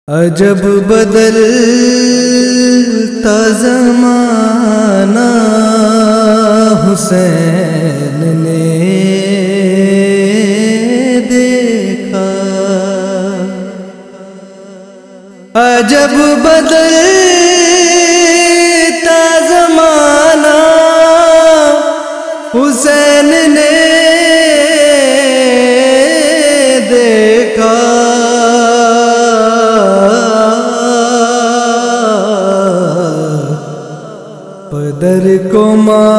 عجب بدلتا زمانہ حسین نے دیکھا، عجب بدلتا زمانہ حسین نے دیکھا، پدر کو ماں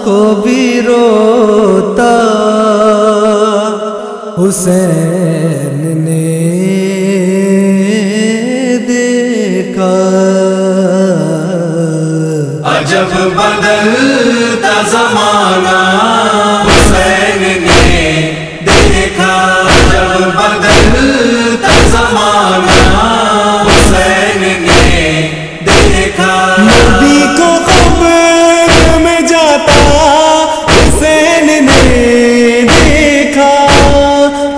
کو بھی روتا حسین نے دیکھا، عجب بدلتا زمانہ حسین نے دیکھا، عجب بدلتا زمانہ حسین نے دیکھا، نبی کو قبر میں جاتا حسین نے دیکھا،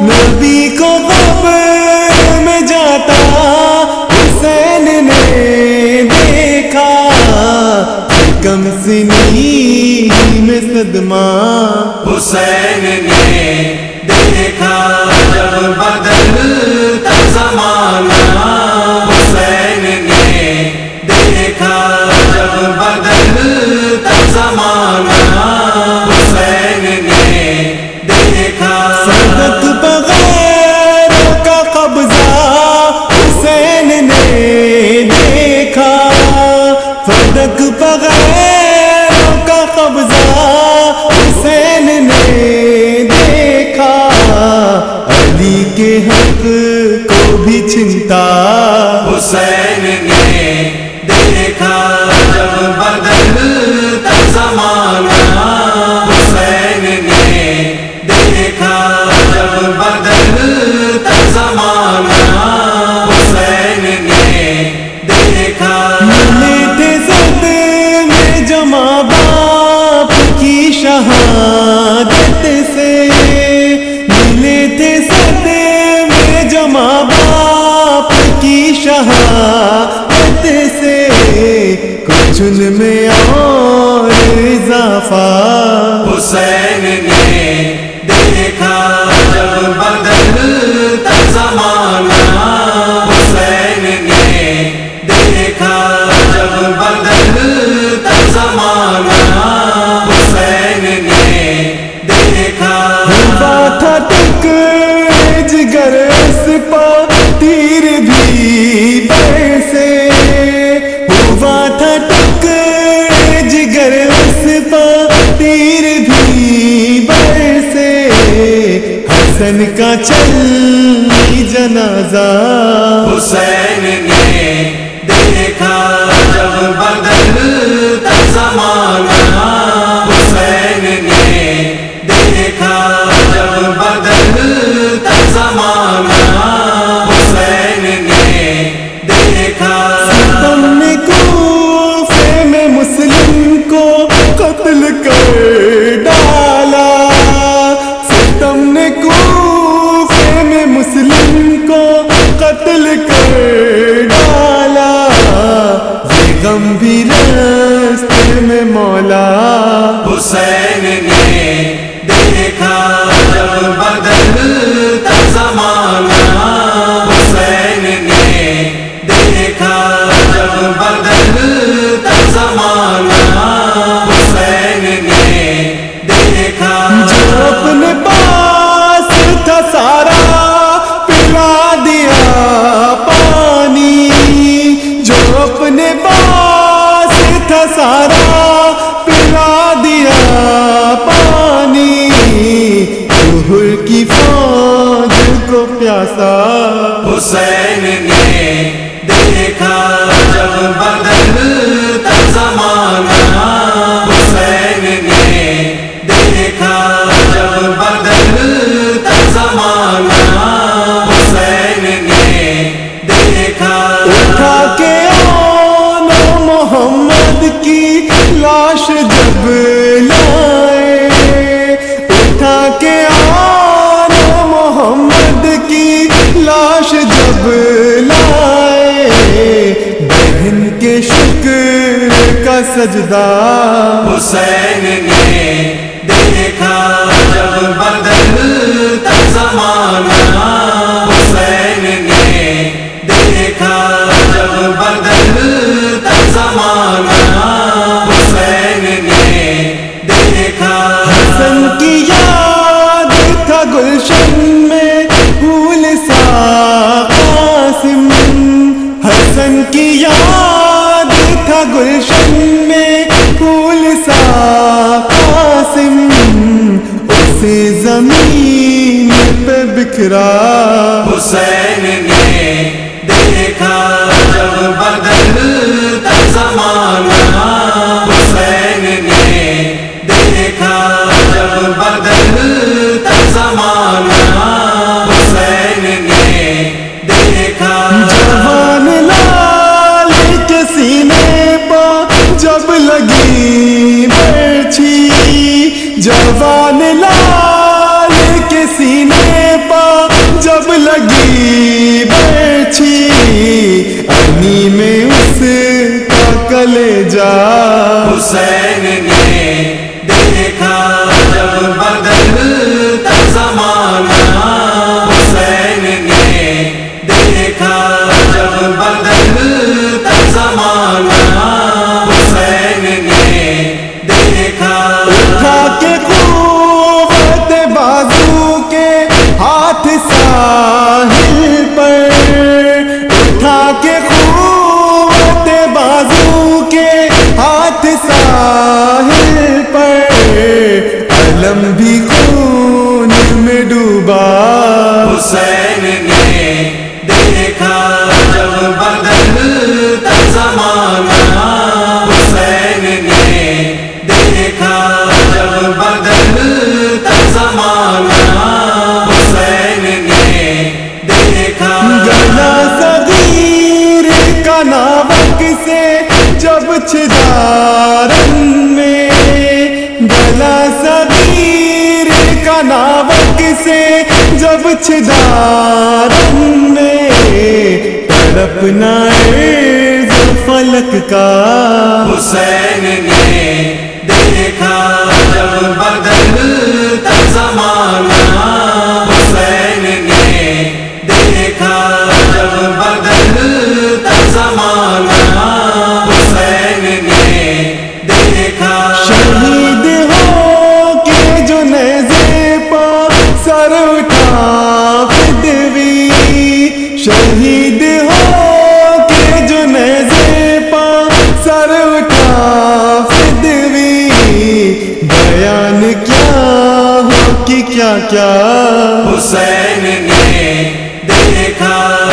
نبی کو قبر میں جاتا حسین نے دیکھا، کم سنی میں صدمہ حسین نے دیکھا، عجب بدلتا زمانہ حسین نے دیکھا، عجب بدلتا زمانہ حسین نے دیکھا، صدق بغیر کا قبضہ حسین نے دیکھا، صدق بغیر کا قبضہ حسین نے دیکھا، علی کے حق کو بھی چھنتا حسین نے دیکھا، عجب بدلتا زمانہ حسین نے دیکھا، عجب بدلتا زمانہ حسین نے دیکھا، ملے تھے سد میں جمع باپ کی شہادت سے، ملے تھے سد میں جمع باپ کی شہادت سے، کچھ ان میں اور اضافہ حسین نے دیکھا، عجب بدلتا زمانہ حسین نے دیکھا، عجب بدلتا زمانہ حسین نے دیکھا، ہوا تھا ٹکڑے جگر اس پا تیر بھی برسے، ہوا تھا ٹکڑے جگر اس پا تیر بھی برسے، حسن کا چلی جنازہ حسین نے دیکھا، عجب بدلتا زمانہ حسین نے دیکھا، عجب بدلتا زمانہ حسین نے دیکھا، ستم نے کوفے میں مسلم کو قتل کر ڈالا، ستم نے کوفے میں مسلم کو قتل کر ڈالا، یہ غم بھی راستے میں مولا حسین نے دیکھا، عجب بدلتا زمانہ حسین نے دیکھا، عجب بدلتا زمانہ حسین نے دیکھا، جو اپنے پاس تھا سارا پلا دیا پانی، جو اپنے پاس تھا سارا پلا دیا پانی، ظہر کی فوج کو پیاسا حسین نے دیکھا، عجب بدلتا زمانہ حسین نے دیکھا، عجب بدلتا زمانہ حسین نے دیکھا، اٹھا کے آنا محمد کی لاش جب لائے، اٹھا کے آنا محمد کی لاش سجدہ حسین نے دیکھا جب بدلتا زمانہ حسین نے دیکھا جب بدلتا زمانہ حسین نے دیکھا حسن کی یاد تھا گلشن میں پھول سا قاسم حسن کی یاد تھا گلشن میں پھول سا قاسم اسے زمین پہ بکھرا حسین نے دیکھا جب بدلتا زمانہ حسین نے دیکھا جب بدلتا زمانہ حسین نے دیکھا جوان لال کے سینے پہ جب لگی برچھی جوان لال کے سینے پہ جب لگی برچھی انی میں اس کا کلیجا حسین نے دیکھا جب بدلتا زمانہ حسین نے دیکھا جب بدلتا زمانہ حسین نے دیکھا اٹھا کے قوت بازو کے ہاتھ ساحل پر اٹھا کے قوت بازو کے ہاتھ ساحل پر علم بھی خون میں ڈوبا حسین نے دیکھا جب بدلتا زمانہ حسین نے دیکھا جب بدلتا زمانہ حسین نے دیکھا گلا صغیر کا ناوک سے جب چھدارن میں گلا صغیر کا ناوک سے جب چھدارن میں تڑپنا عرض فلک کا حسین نے دیکھا جب بدلتا زمانہ حسین نے دیکھا جب بدلتا زمانہ حسین نے دیکھا شہید ہو کے جو نیزے پا سر اٹھا فدوی شہید ہو کے جو نیزے پا سر اٹھا فدوی بیان کیا ہو کہ کیا کیا حسین نے دیکھا